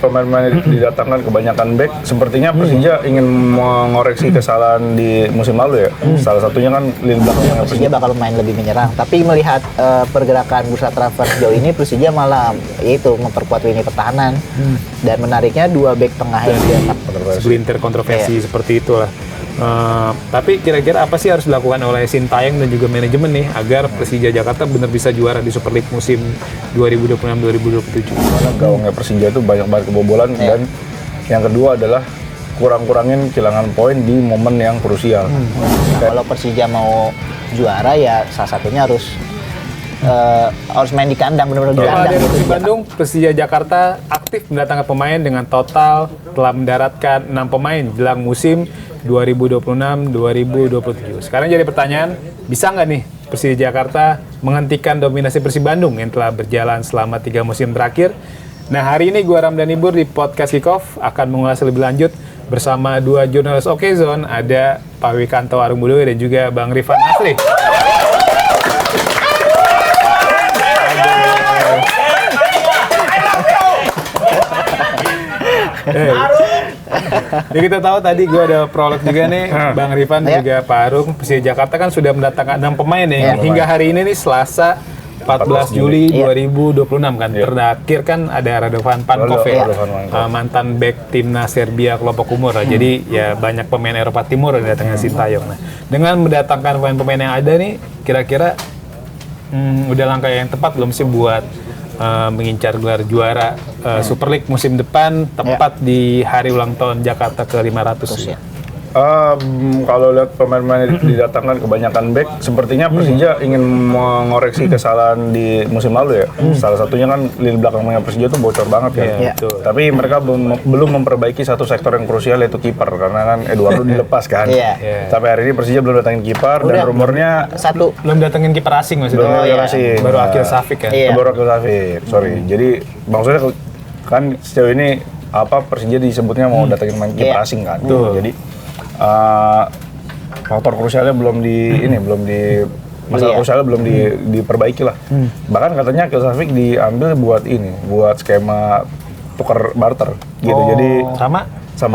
Pemain-pemain didatangkan kebanyakan back, sepertinya Persija ingin mengoreksi kesalahan di musim lalu ya. Salah satunya kan lini belakang Persija bakal main lebih menyerang. Tapi melihat pergerakan bursa transfer sejauh ini, Persija malah yaitu memperkuat lini pertahanan. Dan menariknya dua back tengah yang diangkat. Segelintir kontroversi seperti itulah. Tapi kira-kira apa sih harus dilakukan oleh Sintayong dan juga manajemen nih agar Persija Jakarta benar bisa juara di Super League musim 2026-2027? Karena gawangnya Persija itu banyak banget kebobolan dan yang kedua adalah kurang-kurangin kehilangan poin di momen yang krusial. Nah, kalau Persija mau juara ya salah satunya harus main di kandang, benar-benar di kandang. Dari Persib Bandung, Persija Jakarta aktif mendatangkan pemain dengan total telah mendaratkan 6 pemain jelang musim 2026-2027. Sekarang jadi pertanyaan, bisa nggak nih Persija Jakarta menghentikan dominasi Persib Bandung yang telah berjalan selama 3 musim terakhir? Nah, hari ini gue Ramdan Ibur di Podcast Kickoff akan mengulas lebih lanjut bersama dua jurnalis Okezone, ada Pak Wikanto Arung Budoyo dan juga Bang Rifan Asri. Jadi kita tahu tadi gue ada prolog juga nih, Bang Rifan juga Pak Arung. Persija Jakarta kan sudah mendatangkan 6 pemain nih. Hingga hari ini nih Selasa 14 Juli 2026 kan. Terakhir kan ada Radovan Pankov ya, mantan bek timnas Serbia kelompok umur. Jadi ya banyak pemain Eropa Timur yang datangnya Sintayong. Nah, dengan mendatangkan pemain-pemain yang ada nih, kira-kira udah langkah yang tepat belum sih buat mengincar gelar juara Super League musim depan tepat di hari ulang tahun Jakarta ke-500 ya. Kalau lihat pemain-pemain didatangkan kebanyakan back, sepertinya Persija ingin mengoreksi kesalahan di musim lalu ya. Salah satunya kan lini belakangnya Persija itu bocor banget kan. Tapi mereka belum memperbaiki satu sektor yang krusial yaitu kiper, karena kan Eduardo dilepas kan. Sampai hari ini Persija belum datangin kiper dan rumornya belum datengin kiper asing maksudnya. Baru Akil Safik ya. Baru Akil Safik, sorry. Jadi maksudnya kan sejauh ini Persija disebutnya mau datengin main kiper asing kan. Jadi faktor krusialnya belum masalah krusialnya belum diperbaiki lah. Bahkan katanya Akil Safik diambil buat skema tukar barter gitu. Jadi sama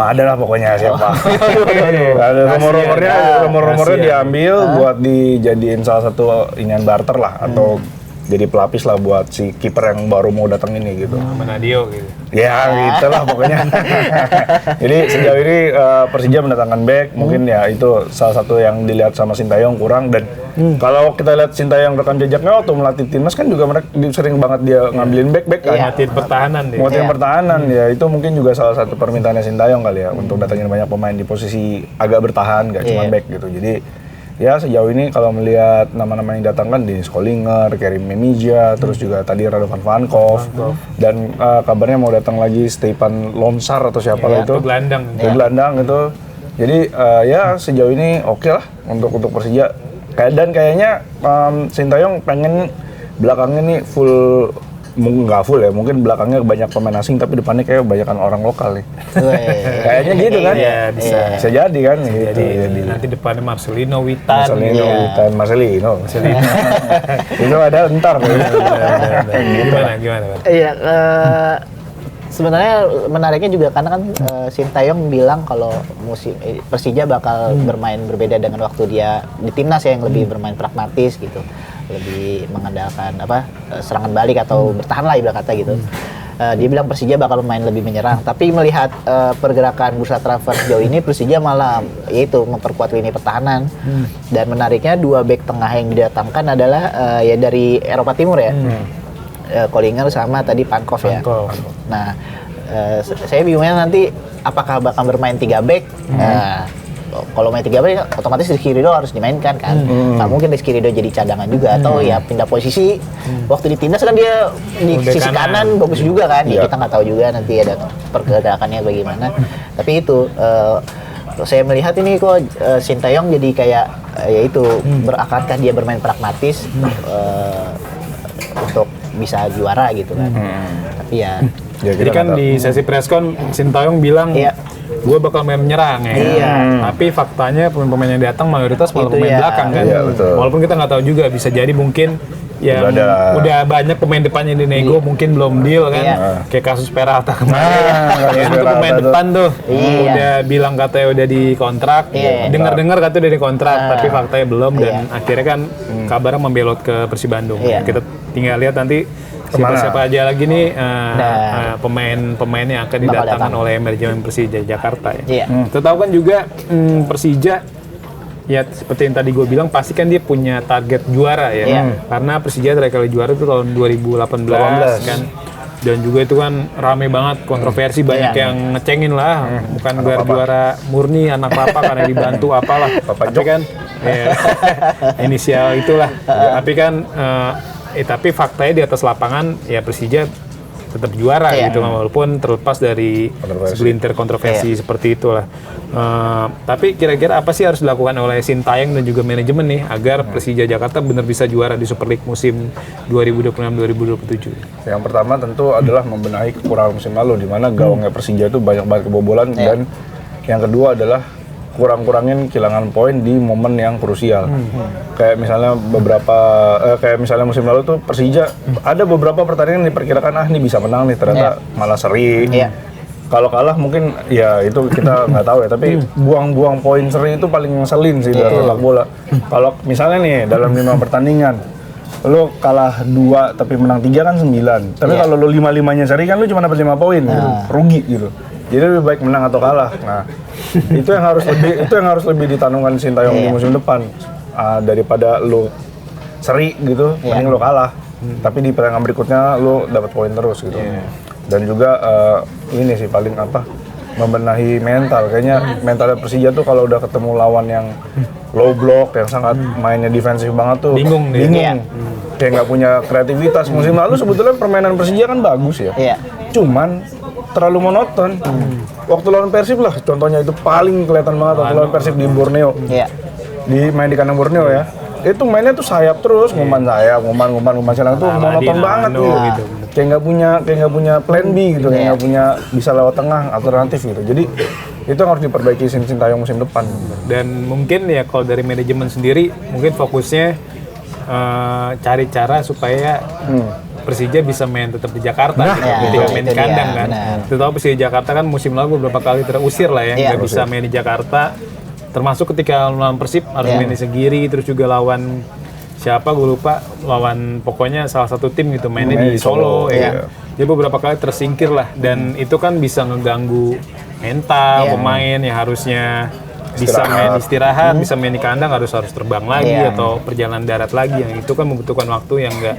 ada lah pokoknya siapa. Ada rumor-rumornya diambil buat dijadiin salah satu inian barter lah atau jadi pelapis lah buat si kiper yang baru mau datang ini gitu. Sama Nadio gitu. Ya gitu lah pokoknya. Jadi sejauh ini Persija mendatangkan back, mungkin ya itu salah satu yang dilihat sama Sintayong kurang. Dan kalau kita lihat Sintayong rekam jejaknya waktu melatih timnas kan juga mereka sering banget dia ngambilin back kan. Ngatih pertahanan deh. Ngatih pertahanan ya, itu mungkin juga salah satu permintaannya Sintayong kali ya untuk datangin banyak pemain di posisi agak bertahan, gak cuma back gitu. Jadi ya sejauh ini kalau melihat nama-nama yang datangkan di Skolinger, Kerim Memija, terus juga tadi Radovan Pankov, dan kabarnya mau datang lagi Stepan Lonsar atau siapa lah itu. Gelandang itu. Jadi ya sejauh ini oke lah untuk Persija. Dan kayaknya Sintayong pengen belakangnya nih full, nggak full ya, mungkin belakangnya banyak pemain asing tapi depannya kayak kebanyakan orang lokal nih. Kayaknya gitu kan? Iya, bisa jadi kan? Gitu. Jadi nanti depannya Marcelino Witan. Marcelino. Itu ada ntar. Gimana? Iya, sebenarnya menariknya juga karena kan Sintayong bilang kalau musim Persija bakal bermain berbeda dengan waktu dia di timnas ya, yang lebih bermain pragmatis gitu, lebih mengandalkan serangan balik atau bertahan lah ibarat kata gitu. Dia bilang Persija bakal main lebih menyerang, tapi melihat pergerakan bursa transfer sejauh ini Persija malah yaitu memperkuat lini pertahanan. Dan menariknya dua back tengah yang didatangkan adalah ya dari Eropa Timur ya. Kollinger sama tadi Pankov ya. Nah, saya bingungnya nanti apakah bakal bermain 3 back. Kalau main 3 back otomatis Rizky Ridho harus dimainkan kan. Nggak mungkin Rizky Ridho jadi cadangan juga atau ya pindah posisi. Waktu di timnas kan dia di sisi kanan bagus juga kan. Ya, kita nggak tahu juga nanti ada pergerakannya bagaimana. Tapi itu saya melihat ini kok Sintayong jadi kayak yaitu berakankah dia bermain pragmatis untuk bisa juara gitu kan. Tapi ya jadi kan di sesi preskon Sintayong bilang gue bakal main menyerang ya. Tapi faktanya pemain-pemain yang datang mayoritas malah pemain belakang kan. Walaupun kita nggak tahu juga, bisa jadi mungkin yang udah banyak pemain depannya di nego mungkin belum deal kan. Kayak kasus Peralta kemarin. Itu pemain depan tuh udah bilang katanya udah dikontrak. Dengar-dengar katanya udah dikontrak tapi faktanya belum dan akhirnya kan kabarnya membelot ke Persib Bandung. Kita tinggal lihat nanti siapa aja lagi nih pemain-pemain yang akan didatangkan oleh manajemen Persija Jakarta ya. Kita tahu kan juga Persija ya seperti yang tadi gue bilang pasti kan dia punya target juara ya. Karena Persija terakhir kali juara itu tahun 2018 kan. Dan juga itu kan rame banget, kontroversi banyak yang ngecengin lah. Bukan gelar juara murni anak papa karena dibantu apalah. Tapi kan inisial itulah. Tapi kan tapi faktanya di atas lapangan ya Persija tetap juara gitu walaupun terlepas dari segelintir kontroversi seperti itulah. Tapi kira-kira apa sih harus dilakukan oleh Sintayong dan juga manajemen nih agar Persija Jakarta benar bisa juara di Super League musim 2026-2027? Yang pertama tentu adalah membenahi kekurangan musim lalu di mana gawangnya Persija itu banyak banget kebobolan dan yang kedua adalah kurang-kurangin kehilangan poin di momen yang krusial. Kayak misalnya kayak misalnya musim lalu tuh Persija ada beberapa pertandingan yang diperkirakan ini bisa menang nih ternyata malah seri. Kalau kalah mungkin ya itu kita nggak tahu ya, tapi buang-buang poin seri itu paling ngeselin sih dalam sepak bola. Kalau misalnya nih dalam 5 pertandingan lo kalah 2 tapi menang 3 kan 9. Tapi kalau lo 5-5-nya seri kan lo cuma dapat 5 poin gitu. Rugi gitu. Jadi lebih baik menang atau kalah. Nah, itu yang harus lebih ditanamkan Sintayong di musim depan daripada lo seri gitu, mending lo kalah. Tapi di pertandingan berikutnya lo dapat poin terus gitu. Dan juga ini sih paling membenahi mental. Kayaknya mentalnya Persija tuh kalau udah ketemu lawan yang low block yang sangat mainnya defensif banget tuh bingung. Kayak nggak punya kreativitas. Musim lalu sebetulnya permainan Persija kan bagus ya. Cuman terlalu monoton. Waktu lawan Persib lah, contohnya itu paling kelihatan banget waktu lawan Persib di Borneo. Main di kandang Borneo ya. Itu mainnya tuh sayap terus, ngumpan sayap, ngumpan sayap tuh monoton banget gitu. Kayak nggak punya plan B gitu, kayak nggak punya bisa lewat tengah alternatif gitu. Jadi itu yang harus diperbaiki Sintayong musim depan. Dan mungkin ya kalau dari manajemen sendiri mungkin fokusnya cari cara supaya Persija bisa main tetap di Jakarta, ketika main di kandang kan. Kita tahu Persija Jakarta kan musim lalu beberapa kali terusir lah ya, nggak bisa main di Jakarta. Termasuk ketika lawan Persib harus main di Segiri, terus juga lawan siapa gue lupa, lawan pokoknya salah satu tim gitu mainnya di Solo ya. Jadi beberapa kali tersingkir lah dan itu kan bisa ngeganggu mental pemain yang harusnya bisa main istirahat, bisa main di kandang harus terbang lagi atau perjalanan darat lagi yang itu kan membutuhkan waktu yang nggak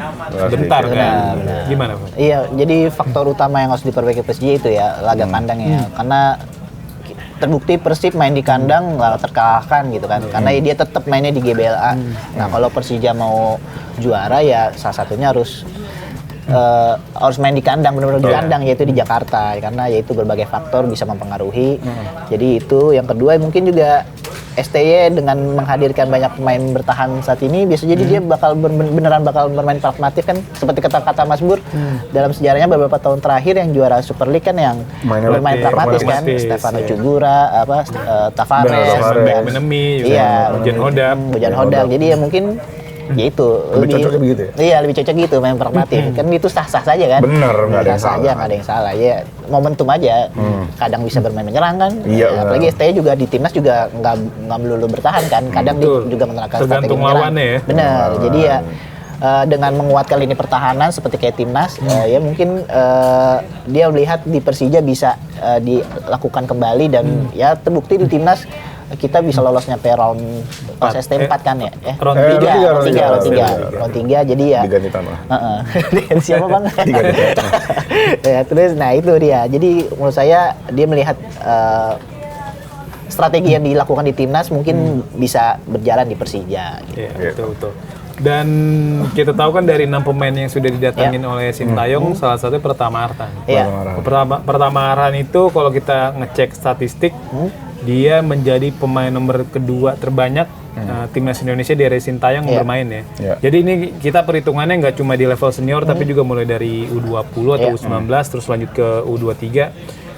sebentar kan. Gimana Pak? Iya, jadi faktor utama yang harus diperbaiki Persija itu ya laga kandang ya, karena terbukti Persib main di kandang nggak terkalahkan gitu kan, karena dia tetap mainnya di GBLA. Nah kalau Persija mau juara ya salah satunya harus main di kandang, benar-benar di kandang, yaitu di Jakarta, karena yaitu berbagai faktor bisa mempengaruhi. Jadi itu yang kedua mungkin juga STY dengan menghadirkan banyak pemain bertahan saat ini bisa jadi dia beneran bakal bermain pragmatif kan, seperti kata Mas Bur dalam sejarahnya beberapa tahun terakhir yang juara Super League kan yang bermain pragmatis kan, Stefano Cugura, Tavares, Hujan Hodang. Jadi ya mungkin ya itu lebih cocok begitu ya? Iya, lebih cocok gitu main pragmatif. Kan itu sah-sah saja kan? Bener, nggak ada yang salah. Ya momentum aja. Kadang bisa bermain menyerang kan? Apalagi STY juga di timnas juga nggak melulu bertahan kan? Kadang dia juga menerapkan strategi menyerang. Ya? Benar. Jadi ya dengan menguatkan lini pertahanan seperti kayak timnas, ya mungkin dia melihat di Persija bisa dilakukan kembali dan ya terbukti di timnas kita bisa lolos nyampe round pas ST4 kan ya? Round 3 jadi ya diganti tanah. Siapa Bang? Ya, terus nah itu dia. Jadi menurut saya dia melihat strategi yang dilakukan di timnas mungkin bisa berjalan di Persija gitu. Iya, betul. Dan kita tahu kan dari 6 pemain yang sudah didatangin oleh Sintayong, salah satunya Pratama Arhan. Pratama Arhan itu kalau kita ngecek statistik, dia menjadi pemain nomor kedua terbanyak timnas Indonesia dari Sintayong bermain ya. Jadi ini kita perhitungannya nggak cuma di level senior, tapi juga mulai dari U20 atau U19 terus lanjut ke U23.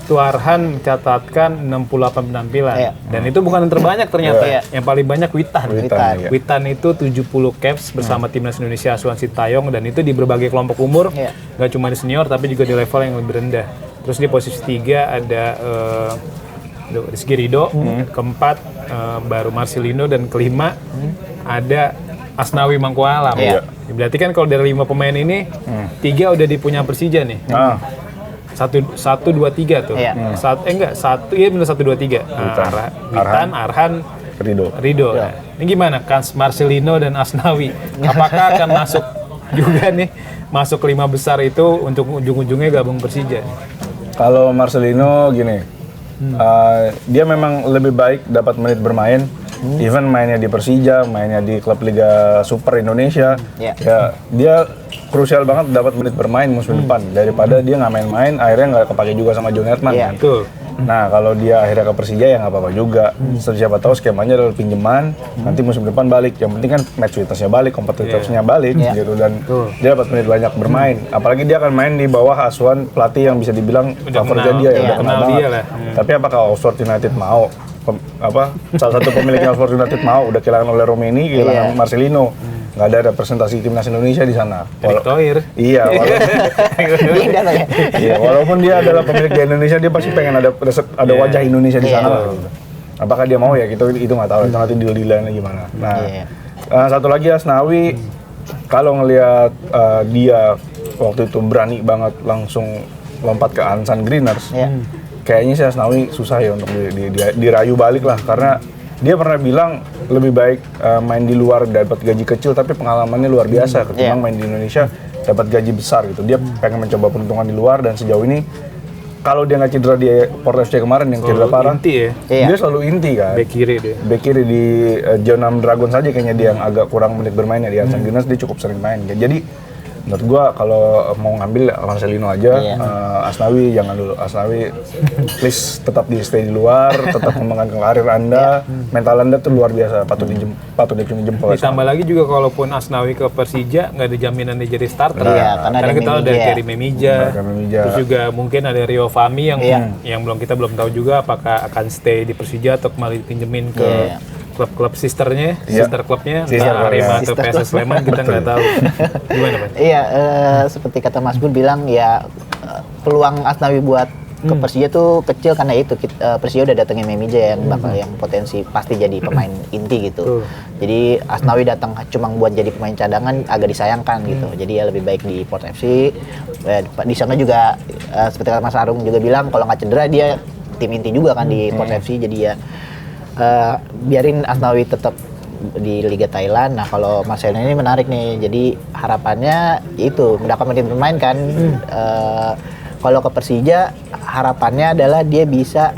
itu Arhan mencatatkan 68 penampilan. Iya. Dan itu bukan yang terbanyak ternyata. Iya. Yang paling banyak Witan. Witan, iya. Witan itu 70 caps bersama timnas Indonesia asuhan Sintayong, dan itu di berbagai kelompok umur. Iya. Nggak cuma di senior tapi juga di level yang lebih rendah. Terus di posisi 3 ada Rizky Ridho, keempat baru Marcelino, dan kelima ada Asnawi Mangkualam. Iya. Berarti kan kalau dari 5 pemain ini 3 udah dipunya Persija nih. Satu dua tiga tuh. Iya. Benar 1 2 3. Witan, Arhan, Ridho. Nah, ini gimana Kans Marcelino dan Asnawi? Apakah akan masuk juga nih, masuk 5 besar itu untuk ujung-ujungnya gabung Persija? Kalau Marcelino gini, dia memang lebih baik dapat menit bermain. Even mainnya di Persija, mainnya di klub Liga Super Indonesia, Yeah. ya dia krusial banget dapat menit bermain musim depan daripada dia nggak main-main, akhirnya nggak kepake juga sama John Edman. Yeah. Kan? Betul. Nah kalau dia akhirnya ke Persija ya nggak apa-apa juga. Siapa tahu skemanya adalah pinjaman, nanti musim depan balik. Yang penting kan match fitness-nya balik, kompetitifnya balik Yeah. gitu, dan dia dapat menit banyak bermain. Apalagi dia akan main di bawah asuhan pelatih yang bisa dibilang Udah favoritnya kenal. dia, Iya, udah kenal kenal banget. dia lah. Tapi apakah Oxford United mau? Salah satu pemiliknya Oxford United mau, udah kehilangan oleh Romeni, kehilangan Marcelino, nggak ada representasi timnas Indonesia di sana. Erick Thohir. Iya, Beda lah ya. iya, walaupun dia adalah pemilik di Indonesia, dia pasti pengen ada wajah Indonesia di sana. Gitu. Apakah dia mau ya? Itu nggak tahu. Itu nanti deal-dealannya gimana. Nah, satu lagi Asnawi, kalau ngelihat dia waktu itu berani banget langsung lompat ke Ansan Greeners. Kayaknya sih Asnawi susah ya untuk dirayu balik lah, karena dia pernah bilang lebih baik main di luar dapat gaji kecil tapi pengalamannya luar biasa ketimbang main di Indonesia dapat gaji besar gitu. Dia pengen mencoba peruntungan di luar, dan sejauh ini kalau dia nggak cedera di Port FC kemarin yang cedera parah, Inti ya. dia selalu inti kan. Bek kiri dia. Bek kiri di Jeonnam Dragon saja kayaknya dia yang agak kurang menit bermainnya. Di Ansan Greeners dia cukup sering main. Jadi menurut gua kalau mau ngambil Marcelino aja, Asnawi jangan dulu. Asnawi please tetap stay di luar, tetap mengembangkan karir Anda, mental Anda tuh luar biasa, patut diacungi jempol. Ditambah lagi juga kalaupun Asnawi ke Persija nggak ada jaminan dia jadi starter. Iya, karena kita tahu ada Kerry Memija, terus juga mungkin ada Rio Fahmi yang kita belum tahu juga apakah akan stay di Persija atau kembali dipinjemin ke klub-klub sister klubnya, Arema atau PSS Sleman, kita nggak tahu. Gimana, Pak? Iya, seperti kata Mas Bur bilang ya, peluang Asnawi buat ke Persija tuh kecil karena itu Persija udah datengin Memija yang bakal yang potensi pasti jadi pemain inti gitu. Jadi Asnawi datang cuma buat jadi pemain cadangan agak disayangkan gitu. Jadi ya lebih baik di Port FC. Di sana juga seperti kata Mas Arung juga bilang, kalau nggak cedera dia tim inti juga kan di Port FC. Jadi ya biarin Asnawi tetap di Liga Thailand. Nah kalau Marcelino ini menarik nih, jadi harapannya itu mendapat menit bermain kan. Kalau ke Persija harapannya adalah dia bisa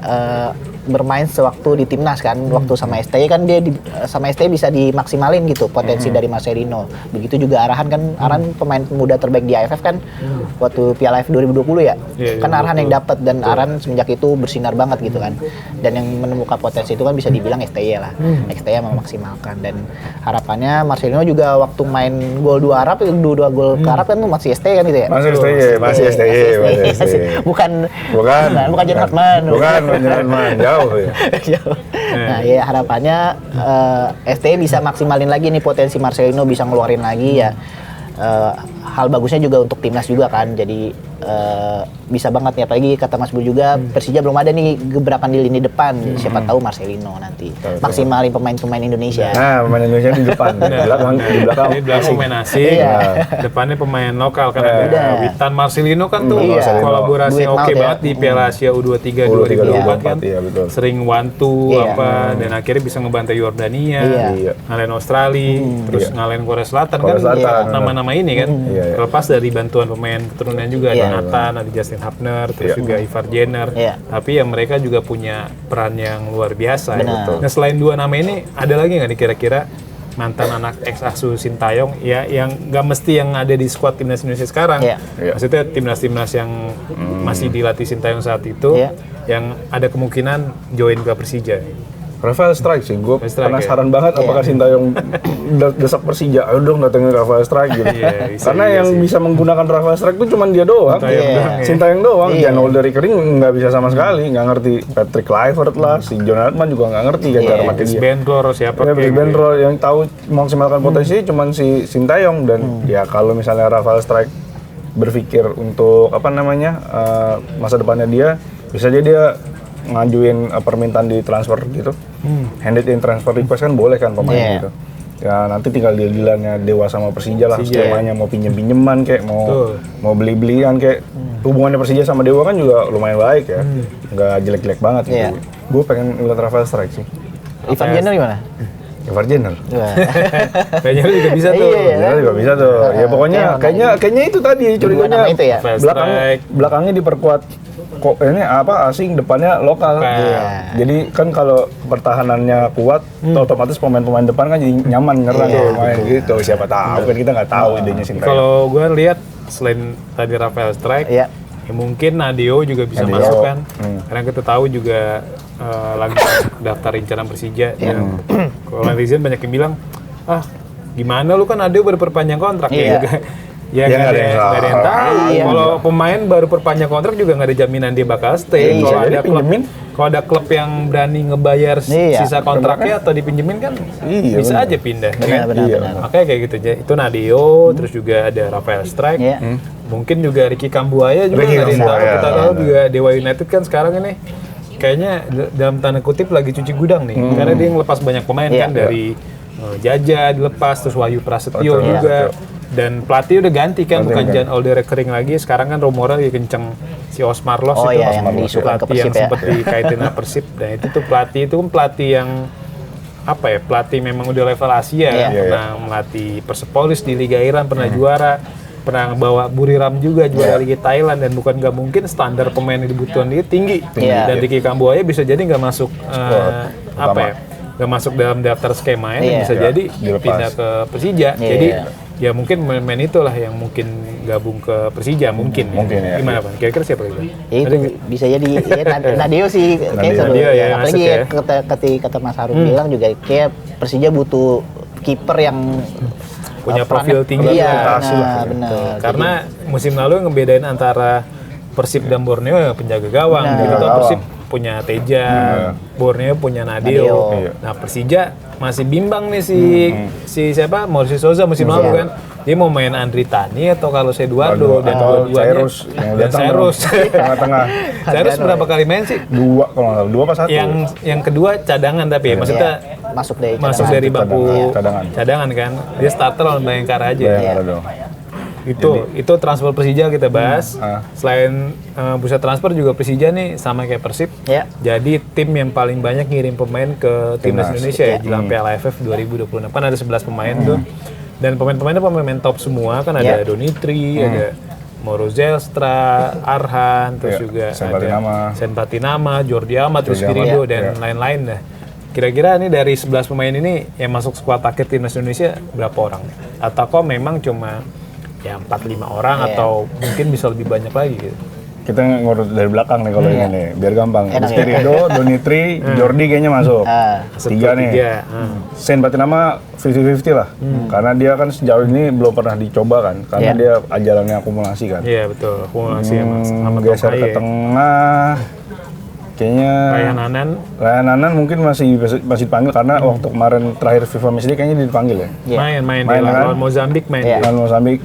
bermain sewaktu di timnas kan, waktu sama STY kan dia sama STY bisa dimaksimalin gitu potensi dari Marcelino. Begitu juga Arhan kan, Arhan pemain muda terbaik di AFF kan waktu Piala AFF 2020 ya. Kan Arhan yang dapat, dan Arhan semenjak itu bersinar banget gitu kan. Dan yang menemukan potensi itu kan bisa dibilang STY lah. STY memaksimalkan, dan harapannya Marcelino juga waktu main gol 2 Arab, 2 gol ke Arab kan masih STY kan gitu ya. Masih STY. Bukan John Hartman. Bukan John Hartman. Jauh ya. Nah ya harapannya STY bisa maksimalin lagi nih potensi Marcelino, bisa ngeluarin lagi ya. Hal bagusnya juga untuk timnas juga kan, jadi bisa banget nih, apalagi kata Mas Bur juga Persija belum ada nih gebrakan di lini depan, siapa tahu Marcelino nanti maksimalin pemain-pemain Indonesia. Nah, pemain Indonesia di depan, di belakang pemain asing, depannya pemain lokal kan ada Witan, Marcelino kan tuh kolaborasi oke banget di Piala Asia U23 2024 kan, sering one-two dan akhirnya bisa ngebantai Yordania, ngalahin Australia, terus ngalahin Korea Selatan kan, nama-nama ini kan, terlepas dari bantuan pemain keturunan juga, ada Nathan, ada Justin Hapner, terus juga Ivar Jenner, tapi ya mereka juga punya peran yang luar biasa. Nah selain 2 nama ini, ada lagi nggak nih kira-kira mantan anak ex asuh Sintayong ya, yang nggak mesti yang ada di skuad timnas Indonesia sekarang, maksudnya timnas-timnas yang masih dilatih Sintayong saat itu, yang ada kemungkinan join ke Persija? Rafael Strike sih, gue Strike, penasaran banget apakah Sintayong desak Persija, ayo dong datengin Rafael Strike gitu. Karena yang bisa menggunakan Rafael Strike itu cuma dia doang, Sintayong doang. Jan Older Kering nggak bisa sama sekali, nggak ngerti. Patrick Kluivert lah, si Jonathan juga nggak ngerti kan cara pakai dia. Benrol siapa Ya, Benrol yang tahu maksimalkan potensi cuma si Sintayong dan ya kalau misalnya Rafael Strike berpikir untuk masa depannya dia, bisa aja dia ngajuin permintaan di transfer gitu. Handed in transfer request kan boleh kan pemain gitu. Ya nanti tinggal deal-dealannya Dewa sama Persija lah, skemanya mau pinjeman kayak mau beli-belian kayak. Hubungannya Persija sama Dewa kan juga lumayan baik ya. Nggak jelek-jelek banget gitu. Gue pengen ngeliat Rafael Strike sih. Ivan Jenner gimana? Ivan Jenner. Kayaknya juga bisa tuh. Jenner juga bisa tuh. Ya pokoknya kayaknya itu tadi curiganya itu ya? belakangnya diperkuat kok ini asing, depannya lokal. Jadi kan kalau pertahanannya kuat, otomatis pemain-pemain depan kan jadi nyaman nyerang main gitu. Siapa tahu kan kita nggak tahu idenya Sintayong. Kalau gue lihat selain tadi Rafael Strike, ya mungkin Nadeo juga bisa masuk kan. Karena kita tahu juga lagi daftar incaran Persija. Kalau netizen banyak yang bilang, gimana lu kan Nadeo baru perpanjang kontrak ya juga. Ya nggak ada yang tahu. Kalau pemain baru perpanjang kontrak juga nggak ada jaminan dia bakal stay. Kalau ada klub yang berani ngebayar sisa kontraknya atau dipinjemin kan bisa aja pindah. Benar. Makanya kayak gitu aja. Itu Nadeo, terus juga ada Rafael Strike. Mungkin juga Ricky Kambuaya juga nggak ada yang tahu. Kita tahu juga Dewa United kan sekarang ini kayaknya dalam tanda kutip lagi cuci gudang nih. Karena dia ngelepas banyak pemain kan dari Jaja dilepas, terus Wahyu Prasetyo juga. Dan pelatih udah ganti kan, bukan Jan Older Kering lagi. Sekarang kan rumornya lagi kenceng si Osmar Los itu pelatih yang sempat dikaitin sama Persib. Dan itu tuh pelatih itu kan pelatih yang pelatih memang udah level Asia. Pernah melatih Persepolis di Liga Iran, pernah juara, pernah bawa Buriram juga juara Liga Thailand, dan bukan nggak mungkin standar pemain yang dibutuhkan dia tinggi. Dan Ricky Kambuaya bisa jadi nggak masuk nggak masuk dalam daftar skema ini, bisa jadi pindah ke Persija. Jadi ya mungkin main itulah yang mungkin gabung ke Persija mungkin ya. Gimana Pak? Kira-kira siapa lagi? Ya itu bisa jadi Nadeo sih kayak seru. Apalagi kata Mas Harum bilang juga kayak Persija butuh kiper yang punya profil tinggi. Benar. Karena musim lalu ngebedain antara Persib dan Borneo ya penjaga gawang. Gitu Persib punya Teja, Borneo punya Nadeo. Nah Persija masih bimbang nih si siapa Mauricio Souza musim lalu kan. Dia mau main Andri Tani atau kalau Eduardo dan dua-duanya Cyrus tengah-tengah. Cyrus berapa kali main sih? 2 kalau nggak salah, 2 apa 1? Yang kedua cadangan tapi maksudnya masuk dari bangku cadangan kan. Dia starter lawan Bayangkara aja. Itu transfer Persija kita bahas. Selain bursa transfer juga Persija nih sama kayak Persib. Jadi tim yang paling banyak ngirim pemain ke timnas Indonesia ya jelang Piala AFF 2026. Kan ada 11 pemain tuh. Dan pemain-pemainnya pemain top semua kan, ada Donitri, ada Moro Zelstra, Arhan, terus juga ada Sen Patinama, Jordi Amat, terus Kirido dan lain-lain dah. Kira-kira nih dari 11 pemain ini yang masuk skuad akhir timnas Indonesia berapa orang? Atau kok memang cuma 4-5 orang atau mungkin bisa lebih banyak lagi gitu? Kita ngurut dari belakang nih kalau ini nih, biar gampang. Kirido, Donitri, Jordi kayaknya masuk. 3 nih. Sen Patinama 50-50 lah. Karena dia kan sejauh ini belum pernah dicoba kan, karena dia ajarannya akumulasi kan. Iya betul, akumulasi geser ke tengah. Kayaknya Ryan Nanan mungkin masih dipanggil karena waktu kemarin terakhir FIFA Matchday kayaknya dipanggil ya. Main lawan Mozambik lawan Mozambik.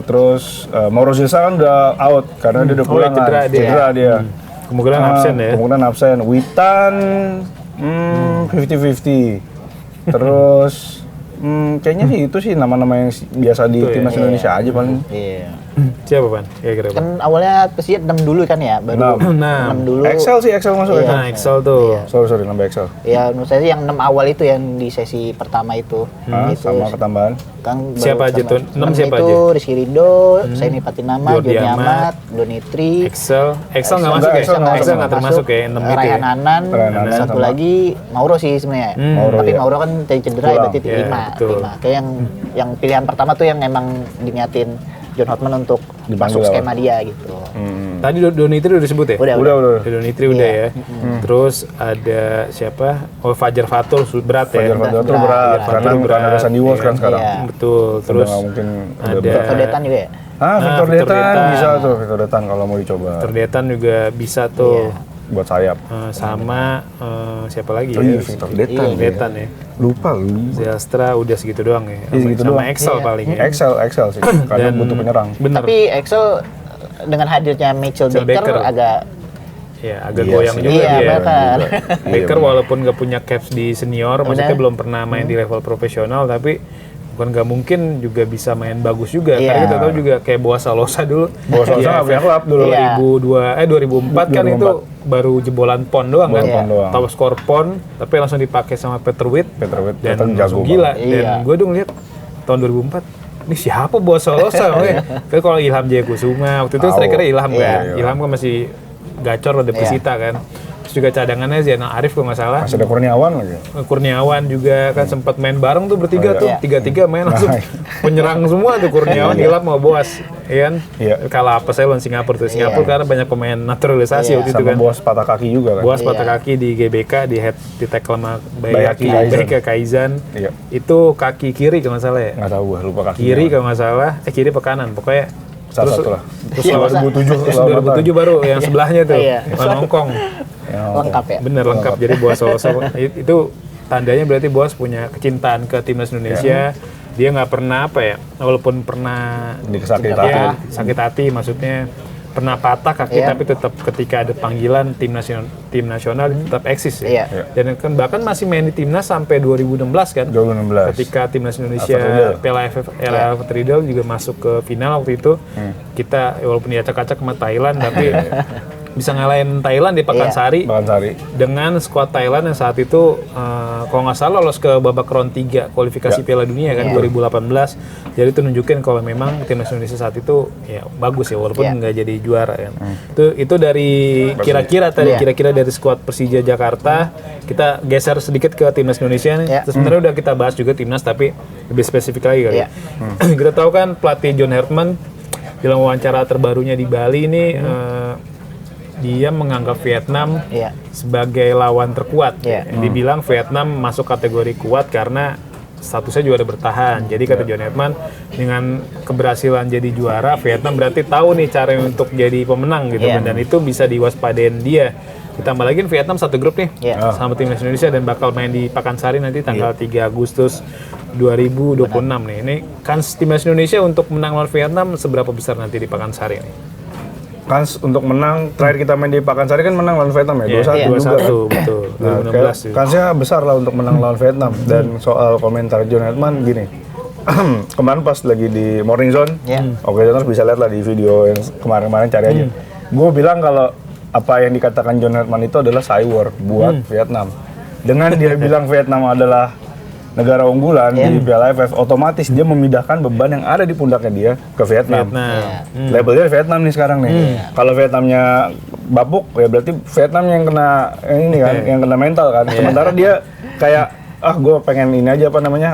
Terus Mauro Silva kan udah out karena dia udah pulang cedera dia. Kemungkinan absen. Witan 50-50. Terus kayaknya sih itu sih nama-nama yang biasa di timnas Indonesia aja paling. Siapa Pan? Kan awalnya Persija 6 dulu kan ya, baru 6 dulu. Excel masuk. Nah, Excel tuh. Sorry nambah Excel. Ya menurut saya yang 6 awal itu yang di sesi pertama itu. Sama ketambahan. Kan siapa aja tuh? 6 siapa aja? Rizky Ridho, Saini Patinama, Jordi Amat, Donitri. Excel nggak masuk ya? Excel nggak termasuk ya 6 itu ya? Ryan Nanan, satu lagi Mauro sih sebenarnya. Tapi Mauro kan cedera berarti 5. Kayak yang pilihan pertama tuh yang emang diniatin John Hotman untuk Dipanggil masuk apa? skema dia gitu. Tadi Donitri udah disebut ya? Udah. Donitri udah Iya. ya. Terus ada siapa? Oh, Fajar Fatur berat ya. Fajar Fatur tuh berat, karena bukan ada Sandy Walsh kan sekarang. Iya. Betul. Terus Udah nggak mungkin udah ada berat. Victor Detan juga ya? Victor Victor Detan Detan. bisa tuh, Victor Detan kalau mau dicoba Terdetan juga bisa tuh. buat sayap. Sama siapa lagi Oh ya? iya, Victor Detan. Victor Detan ya. Lupa lu. Zelstra udah segitu doang ya. Iya, segitu Sama doang. Excel Iya. paling ya. Excel sih, karena butuh penyerang. Bener. Tapi Excel dengan hadirnya Mitchell Mitchell Baker Baker. agak Ya, agak Iya goyang sih. juga Iya, dia. bakal. Baker walaupun nggak punya caps di senior, maksudnya Benar. belum pernah main di level profesional, tapi bukan nggak mungkin juga bisa main bagus juga. Iya. Karena kita tahu juga kayak Boas Salosa dulu. Boas Salosa nggak punya klub dulu. Iya. 2004 kan itu baru jebolan PON doang kan. Jebolan PON doang. Top skor PON, tapi langsung dipakai sama Peter Witt Peter Witt dan ternyata langsung jago gila. banget. Dan Iya. gue dong lihat tahun 2004 ini siapa Boas Salosa? Tapi kalau Ilham Jaya Kusuma waktu itu Tahu. strikernya Ilham Iya. kan. Ilham kan masih gacor ada Persita kan. Terus juga cadangannya Zainal Arif kalau nggak salah. Masih ada Kurniawan lagi. Kurniawan juga kan sempat main bareng tuh bertiga Oh, iya. tuh, Iya. 3-3 main langsung penyerang semua tuh Kurniawan, Ilham mau Boas, ya kan? Iya. Kalah apa saya lawan Singapura tuh, Singapura karena banyak pemain naturalisasi waktu itu Sama kan. Boas patah kaki juga kan. Boas Iya. patah kaki di GBK di tackle sama Bayaki Bayaki Kaizan. Iya. Itu kaki kiri kalau nggak salah ya. Nggak tahu gue, lupa kaki. Kiri kalau nggak salah, kiri pe kanan pokoknya. Salah satu lah. Terus Iya, lawan 2007 2007 baru yang sebelahnya tuh, Iya. lawan Hong Kong. lengkap ya. Bener lengkap. Jadi Boas Soloso itu tandanya berarti Boas punya kecintaan ke timnas Indonesia. Dia nggak pernah apa ya, walaupun pernah Sakit ya, hati. sakit hati maksudnya pernah patah kaki Iya. tapi tetap ketika ada panggilan tim nasional tetap eksis ya. Iya. Dan kan bahkan masih main di timnas sampai 2016 kan. 2016. Ketika timnas Indonesia Alfred Riedel. Piala AFF era Alfred Riedel juga masuk ke final waktu itu. Kita walaupun diacak-acak sama Thailand tapi bisa ngalahin Thailand di Pakansari Pakansari. dengan skuad Thailand yang saat itu kalau nggak salah lolos ke babak round 3 kualifikasi Piala Dunia kan 2018. Jadi itu nunjukin kalau memang timnas Indonesia saat itu ya bagus ya walaupun nggak jadi juara kan. Itu dari kira-kira tadi kira-kira dari skuad Persija Jakarta. Kita geser sedikit ke timnas Indonesia nih. Terus sebenarnya udah kita bahas juga timnas tapi lebih spesifik lagi kali. Iya. Kita tahu kan pelatih John Herman dalam wawancara terbarunya di Bali ini dia menganggap Vietnam Iya. sebagai lawan terkuat. Iya. Dibilang Vietnam masuk kategori kuat karena statusnya juara bertahan. Jadi kata John Herman dengan keberhasilan jadi juara, Vietnam berarti tahu nih cara untuk jadi pemenang gitu Iya. kan. Dan itu bisa diwaspadain dia. Ditambah lagi Vietnam satu grup nih Iya. sama timnas Indonesia dan bakal main di Pakansari nanti tanggal 3 Agustus 2026 nih. Ini kans timnas Indonesia untuk menang lawan Vietnam seberapa besar nanti di Pakansari nih? Kans untuk menang, terakhir kita main di Pakansari kan menang lawan Vietnam ya, 2-1 juga. 2-1 betul. Nah, 2016 sih. kansnya besar lah untuk menang lawan Vietnam. Dan soal komentar John Herman gini, kemarin pas lagi di Morning Zone, oke Joners bisa lihat lah di video yang kemarin-kemarin cari aja. Gue bilang kalau apa yang dikatakan John Herman itu adalah cywar buat Vietnam. Dengan dia bilang Vietnam adalah negara unggulan di Piala AFF, otomatis dia memindahkan beban yang ada di pundaknya dia ke Vietnam. Labelnya Vietnam nih sekarang nih. Kalau Vietnamnya bapuk, ya berarti Vietnam yang kena ini kan, yang kena mental kan. Sementara dia kayak gue pengen ini aja apa namanya,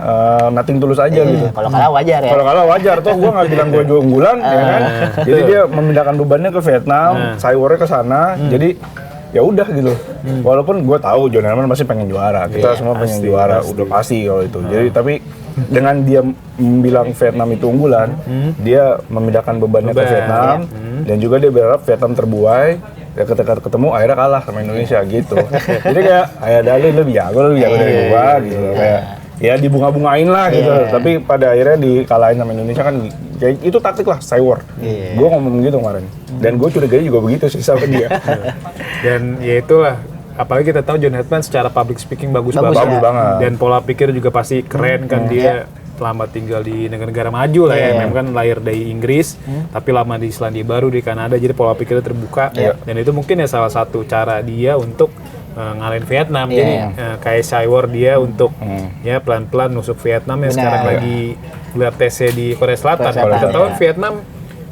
nothing tulus aja gitu. Kalau kalah wajar ya. Kalau kalah wajar, toh gue nggak bilang gue juga unggulan, ya kan. Jadi dia memindahkan bebannya ke Vietnam, sayurnya ke sana. Jadi ya udah gitu. Walaupun gue tahu John Herman pasti pengen juara, kita semua pengen juara, udah pasti kalau itu. Jadi tapi dengan dia bilang Vietnam itu unggulan, dia memindahkan bebannya ke Vietnam, dan juga dia berharap Vietnam terbuai. Ya ketika ketemu akhirnya kalah sama Indonesia gitu. Jadi kayak ayah Dali lebih jago dari gua gitu. Kayak ya dibunga-bungain lah gitu. Tapi pada akhirnya dikalahin sama Indonesia kan kayak itu taktik lah, cywar. Gua ngomong gitu kemarin. Dan gue curiganya juga begitu sih sama dia. Dan ya itulah, apalagi kita tahu John Herman secara public speaking bagus banget. Bagus banget. Dan pola pikir juga pasti keren kan dia. Lama tinggal di negara-negara maju lah ya, memang kan lahir dari Inggris, tapi lama di Selandia Baru, di Kanada, jadi pola pikirnya terbuka. Dan itu mungkin ya salah satu cara dia untuk ngalahin Vietnam. Jadi kayak cywar dia untuk ya pelan-pelan nusuk Vietnam yang sekarang lagi gelar TC di Korea Selatan. Kita tahu Vietnam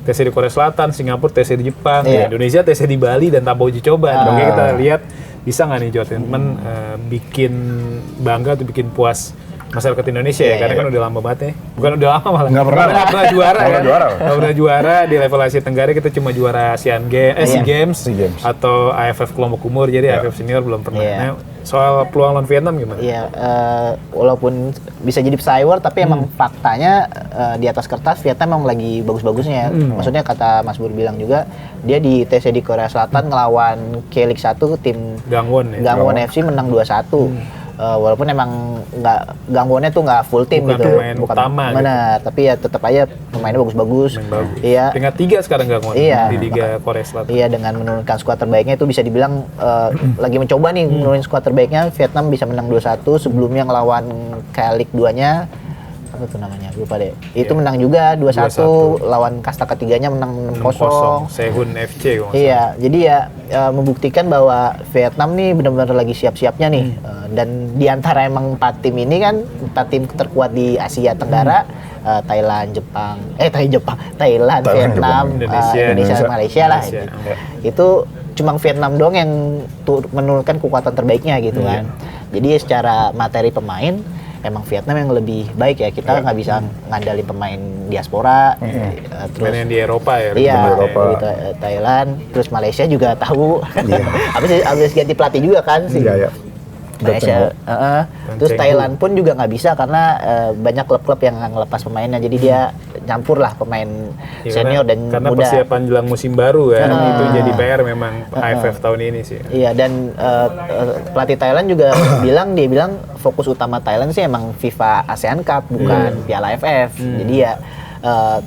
TC di Korea Selatan, Singapura TC di Jepang, Indonesia TC di Bali dan tanpa uji coba. Makanya kita lihat bisa nggak nih John Herman bikin bangga atau bikin puas masyarakat Indonesia ya, Iya, karena iya. kan udah lama banget ya. Bukan udah lama malah. Nggak pernah. Nggak pernah juara Nggak kan. pernah juara. Nggak pernah juara di level Asia Tenggara, kita cuma juara SEA Games SEA Games. atau AFF kelompok umur, jadi Iya. AFF senior belum pernah. Iya. Nah, soal peluang lawan Vietnam gimana? Iya, walaupun bisa jadi pesaing, tapi emang faktanya di atas kertas Vietnam emang lagi bagus-bagusnya. Maksudnya kata Mas Bur bilang juga, dia di TC di Korea Selatan ngelawan K-League 1 tim Gangwon ya. Gangwon FC menang 2-1. Walaupun emang Gangwonnya tuh nggak full tim Bukan gitu, pemain utama gitu. benar, tapi ya tetap aja pemainnya bagus-bagus. Main bagus. Iya. Peringkat 3 sekarang Gangwon Iya. di Liga Korea Selatan. Iya, dengan menurunkan skuad terbaiknya itu bisa dibilang lagi mencoba nih menurunin skuad terbaiknya. Vietnam bisa menang 2-1, sebelumnya ngelawan K-League 2-nya apa tuh namanya? Lupa deh. Itu Iya. menang juga 2-1, 2-1. lawan kasta ketiganya menang 6-0. 6-0 Sehun FC kalau nggak salah. Iya, jadi ya membuktikan bahwa Vietnam nih benar-benar lagi siap-siapnya nih. Dan di antara emang 4 tim ini kan, 4 tim terkuat di Asia Tenggara, Thailand, Thailand, Vietnam, Indonesia. Indonesia, Malaysia lah. Malaysia. Gitu. Itu cuma Vietnam doang yang menurunkan kekuatan terbaiknya gitu kan. Jadi secara materi pemain emang Vietnam yang lebih baik ya. Kita nggak bisa ngandalin pemain diaspora, terus Main yang di Eropa ya. iya, di Eropa. gitu, Thailand, terus Malaysia juga tahu. habis ganti pelatih juga kan sih. Iya, iya. Malaysia, terus Cheng Thailand pun juga nggak bisa karena banyak klub-klub yang nggak ngelepas pemainnya, jadi dia nyampur lah pemain Ya, senior dan karena muda. persiapan jelang musim baru kan, itu jadi PR memang AFF tahun ini sih. Iya, dan pelatih Thailand juga dia bilang fokus utama Thailand sih emang FIFA ASEAN Cup bukan Piala AFF. Jadi ya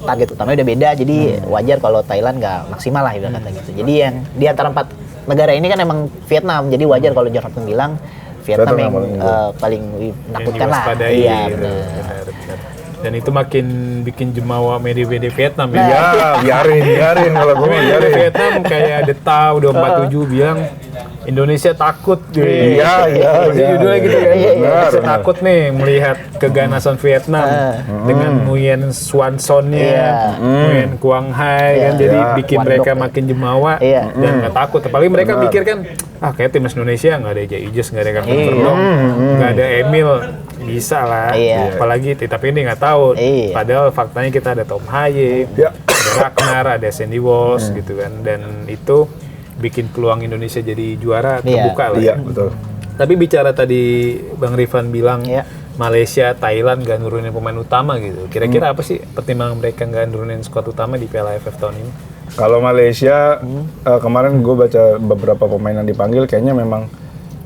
target utamanya udah beda, jadi wajar kalau Thailand nggak maksimal lah ibarat kata gitu. Jadi yang di antara 4 negara ini kan emang Vietnam, jadi wajar kalau Jonathan bilang Vietnam yang paling menakutkan lah. diwaspadai, Iya, gitu. benar. Benar. Dan itu makin bikin jemawa media-media Vietnam Nah. ya. Ya, biarin kalau gue Media biarin. Vietnam kayak The Tau, udah 47 bilang Indonesia takut. Iya. Judulnya gitu kan. Iya, iya. Indonesia takut nih melihat keganasan Vietnam dengan Nguyen Swanson-nya, Iya. Nguyen Quang Hai kan, Iya. jadi Iya. bikin Wan mereka Dok. makin jemawa Iya. dan nggak takut. Apalagi mereka Benar. pikir kan, kayak timnas Indonesia nggak ada Jai Ijaz, nggak ada Kang Iya. Ferdong, nggak ada Emil, bisa lah. Iya. Apalagi tapi ini nggak tahu. Iya. Padahal faktanya kita ada Tom Haye, Iya. ada Ragnar, ada Sandy Walsh gitu kan, dan itu bikin peluang Indonesia jadi juara Iya. terbuka lah. Iya, betul. Tapi bicara tadi Bang Rifan bilang Iya. Malaysia, Thailand nggak nurunin pemain utama gitu. Kira-kira apa sih pertimbangan mereka nggak nurunin skuad utama di Piala AFF tahun ini? Kalau Malaysia, kemarin gue baca beberapa pemain yang dipanggil, kayaknya memang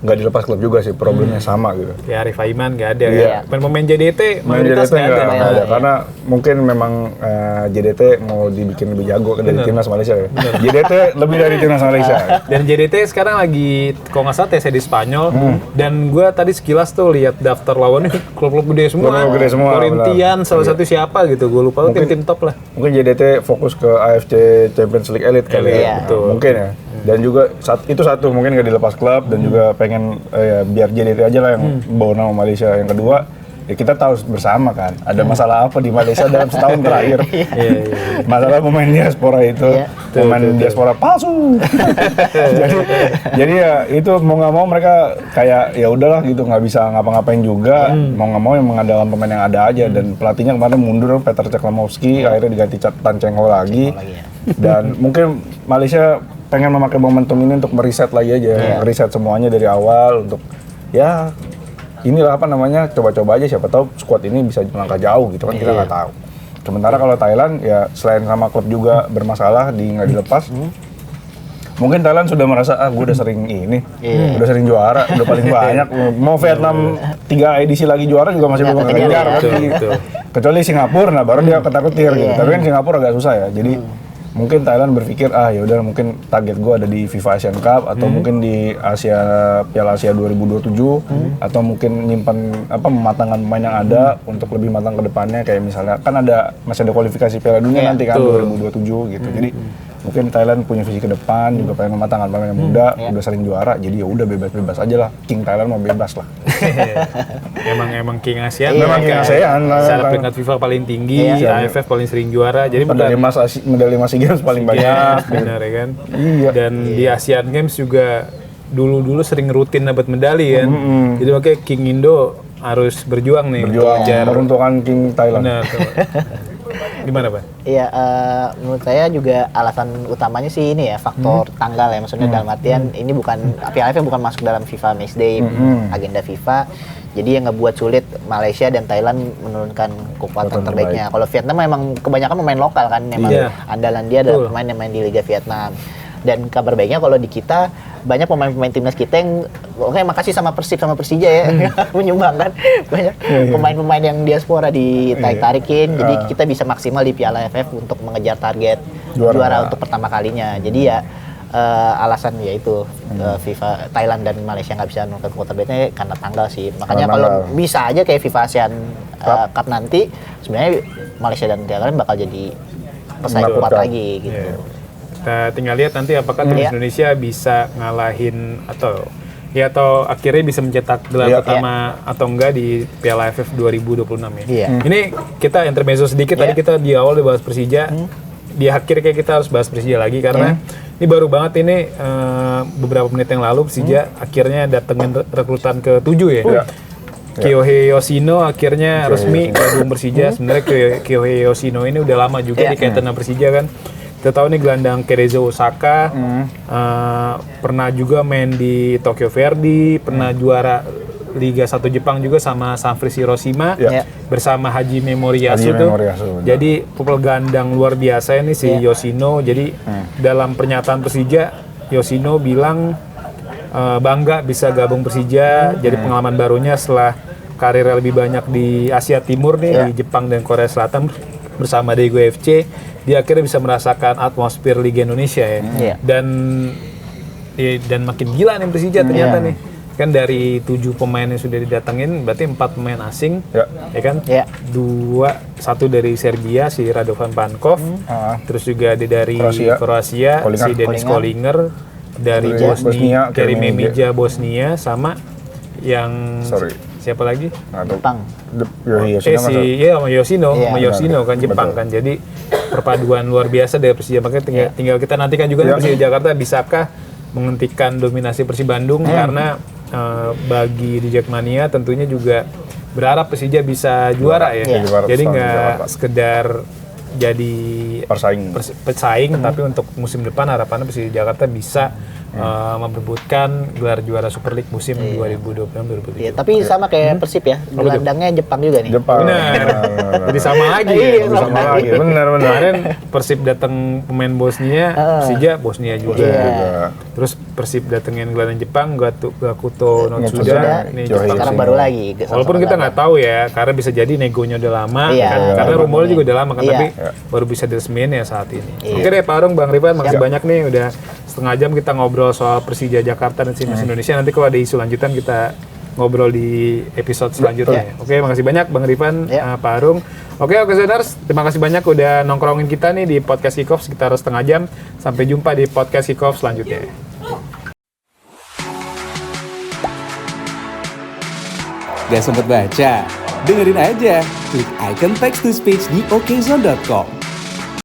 nggak dilepas klub juga sih, problemnya sama gitu. Ya Arif Aiman nggak ada Iya. ya. Pemain Main JDT mayoritas JDT nggak ada. nggak ada, karena mungkin memang JDT mau dibikin lebih jago dari Bener. timnas Malaysia ya. JDT lebih dari timnas Malaysia. Dan JDT sekarang lagi kalau nggak salah TC di Spanyol, dan gue tadi sekilas tuh lihat daftar lawannya klub-klub gede semua. Klub-klub gede semua, Corinthians salah benar. satu siapa gitu, gue lupa. Mungkin- Tim-tim top lah. Mungkin JDT fokus ke AFC Champions League Elite kali Elite, ya. betul. Mungkin ya. Dan juga itu satu mungkin nggak dilepas klub, dan juga pengen ya, biar JDT aja lah yang bawa nama Malaysia. Yang kedua, ya kita tahu bersama kan ada masalah apa di Malaysia dalam setahun terakhir. Masalah pemain diaspora itu, Iya. pemain diaspora palsu. jadi ya itu mau nggak mau mereka kayak ya udahlah gitu, nggak bisa ngapa-ngapain juga. Mau nggak mau yang mengandalkan pemain yang ada aja, dan pelatihnya kemarin mundur, Peter Ceklamowski, akhirnya diganti Tan Cheng Ho lagi. Dan mungkin Malaysia pengen memakai momentum ini untuk meriset lagi aja, meriset semuanya dari awal untuk ya inilah apa namanya, coba-coba aja, siapa tahu skuad ini bisa melangkah jauh gitu kan, kita nggak tahu. Sementara kalau Thailand ya selain sama klub juga bermasalah nggak dilepas, mungkin Thailand sudah merasa gue udah sering ini, udah sering juara, udah paling banyak. Mau Vietnam 3 edisi lagi juara juga masih belum kekejar kejar ya. kan. Betul. Kecuali Singapura, nah baru dia ketar-ketir gitu. Tapi kan Singapura agak susah ya. Jadi mungkin Thailand berpikir ya udah mungkin target gue ada di FIFA Asian Cup atau mungkin di Piala Asia 2027 atau mungkin nyimpan mematangkan pemain yang ada untuk lebih matang ke depannya, kayak misalnya kan masih ada kualifikasi Piala Dunia nanti kan 2027 gitu. Jadi mungkin Thailand punya visi ke depan, juga pengen mematangkan pemain yang muda, udah sering juara, jadi ya udah bebas-bebas aja lah. King Thailand mau bebas lah. Emang King ASEAN. Memang King ASEAN lah. Secara peringkat FIFA paling tinggi, Iya. AFF paling sering juara. Jadi Medali emas SEA Games paling banyak. benar ya kan. Iya. Dan di Asian Games juga dulu sering rutin dapat medali kan. Jadi makanya King Indo harus berjuang nih untuk Berjuang ngejar. meruntuhkan King Thailand. Benar tuh. Gimana Pak? Iya, menurut saya juga alasan utamanya sih ini ya faktor tanggal ya, maksudnya dalam artian ini bukan PLFF bukan masuk dalam FIFA Matchday agenda FIFA, jadi yang ngebuat sulit Malaysia dan Thailand menurunkan kekuatan terbaiknya. Kalau Vietnam memang kebanyakan pemain lokal kan, memang andalan dia adalah pemain yang main di Liga Vietnam. Dan kabar baiknya kalau di kita banyak pemain-pemain timnas kita yang oke makasih sama Persib sama Persija ya menyumbangkan banyak pemain-pemain yang diaspora ditarik-tarikin, jadi kita bisa maksimal di Piala AFF untuk mengejar target juara untuk pertama kalinya. Jadi ya alasan yaitu FIFA Thailand dan Malaysia nggak bisa menurunkan kuota terbaiknya karena tanggal sih. Makanya kalau bisa aja kayak FIFA ASEAN Cup nanti sebenarnya Malaysia dan Thailand bakal jadi pesaing kuat lagi gitu. Kita tinggal lihat nanti apakah timnas Indonesia bisa ngalahin atau akhirnya bisa mencetak gelar pertama atau enggak di Piala AFF 2026 ya. Ini kita intermezzo sedikit, tadi kita di awal dibahas Persija, di akhir kayak kita harus bahas Persija lagi karena ini baru banget ini beberapa menit yang lalu Persija akhirnya datengin rekrutan ke-7 ya. Kyohei Yoshino akhirnya resmi gabung Persija. Sebenarnya Kyohei Yoshino ini udah lama juga dikaitan sama Persija kan. Kita tahu nih gelandang Cerezo Osaka, pernah juga main di Tokyo Verdy, pernah juara Liga 1 Jepang juga sama Sanfrecce Hiroshima bersama Hajime Moriyasu tuh. Jadi gelandang luar biasa ini si Yoshino. Jadi dalam pernyataan Persija, Yoshino bilang bangga bisa gabung Persija, jadi pengalaman barunya setelah karir lebih banyak di Asia Timur nih, di Jepang dan Korea Selatan bersama Daegu FC. Dia akhirnya bisa merasakan atmosfer Liga Indonesia ya. Dan makin gila nih Persija ternyata nih. Kan dari 7 pemain yang sudah didatengin, berarti 4 pemain asing, ya kan? 1 dari Serbia si Radovan Pankov, terus juga ada dari Kroasia si Denis Kolinger, dari Bosnia, Kerim Emija Bosnia, sama yang siapa lagi? Jepang. Sama Yoshino kan Jepang kan. Jadi perpaduan luar biasa dari Persija. Makanya tinggal kita nantikan juga nih Persija Jakarta bisakah menghentikan dominasi Persib Bandung karena bagi di Jackmania tentunya juga berharap Persija bisa juara ya. Jadi nggak sekedar jadi pesaing tapi untuk musim depan harapannya Persija Jakarta bisa memperebutkan gelar juara Super League musim 2026-2027. Iya, tapi sama kayak Persib ya, gelandangnya Jepang juga nih. Benar. Jadi sama lagi ya. Sama lagi. Benar. Kemarin Persib datang pemain Bosnia, Persija Bosnia juga. Terus Persib datengin gelandang Jepang, Gakuto Notsuda, ini Jepang. Sekarang baru lagi. Walaupun kita nggak tahu ya, karena bisa jadi negonya udah lama, karena rumornya juga udah lama kan, tapi baru bisa diresmiin ya saat ini. Oke deh Pak Arung, Bang Rifan, makasih banyak nih udah setengah jam kita ngobrol soal Persija Jakarta dan timnas Indonesia. Nanti kalau ada isu lanjutan kita ngobrol di episode selanjutnya. Oke, makasih banyak Bang Rifan, Pak Arung. Oke, Saudars, terima kasih banyak udah nongkrongin kita nih di podcast Kickoff sekitar setengah jam. Sampai jumpa di podcast Kickoff selanjutnya. Gak sempet baca? Dengerin aja, klik icon text to speech di okezone.com.